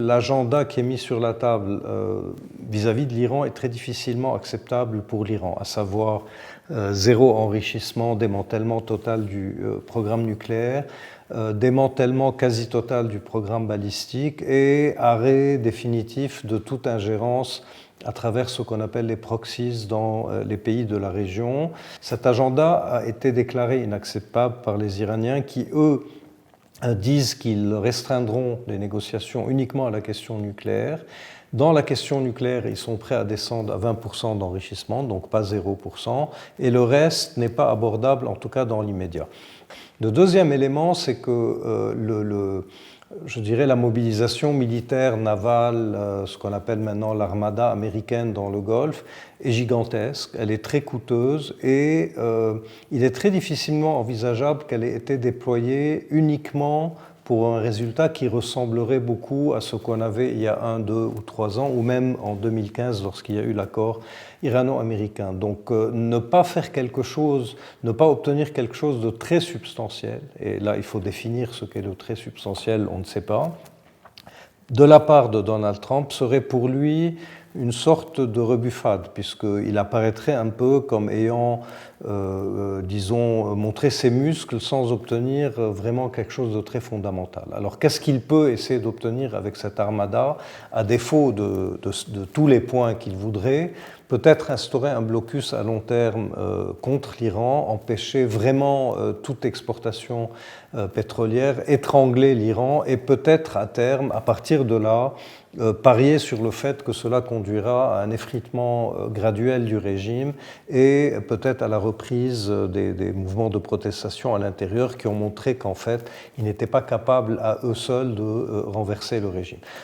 L'agenda qui est mis sur la table vis-à-vis de l'Iran est très difficilement acceptable pour l'Iran, à savoir zéro enrichissement, démantèlement total du programme nucléaire, démantèlement quasi total du programme balistique et arrêt définitif de toute ingérence à travers ce qu'on appelle les proxies dans les pays de la région. Cet agenda a été déclaré inacceptable par les Iraniens qui, eux, disent qu'ils restreindront les négociations uniquement à la question nucléaire. Dans la question nucléaire, ils sont prêts à descendre à 20% d'enrichissement, donc pas 0%, et le reste n'est pas abordable, en tout cas dans l'immédiat. Le deuxième élément, c'est que je dirais la mobilisation militaire navale, ce qu'on appelle maintenant l'armada américaine dans le Golfe, est gigantesque, elle est très coûteuse et il est très difficilement envisageable qu'elle ait été déployée uniquement pour un résultat qui ressemblerait beaucoup à ce qu'on avait il y a 1, 2 ou 3 ans, ou même en 2015 lorsqu'il y a eu l'accord irano-américain. Donc ne pas faire quelque chose, ne pas obtenir quelque chose de très substantiel, et là il faut définir ce qu'est le très substantiel, on ne sait pas, de la part de Donald Trump serait pour lui une sorte de rebuffade, puisqu'il apparaîtrait un peu comme ayant, disons, montré ses muscles sans obtenir vraiment quelque chose de très fondamental. Alors qu'est-ce qu'il peut essayer d'obtenir avec cette armada, à défaut de tous les points qu'il voudrait? Peut-être instaurer un blocus à long terme contre l'Iran, empêcher vraiment toute exportation pétrolière, étrangler l'Iran et peut-être à terme, à partir de là, parier sur le fait que cela conduira à un effritement graduel du régime et peut-être à la reprise des mouvements de protestation à l'intérieur qui ont montré qu'en fait, ils n'étaient pas capables à eux seuls de renverser le régime.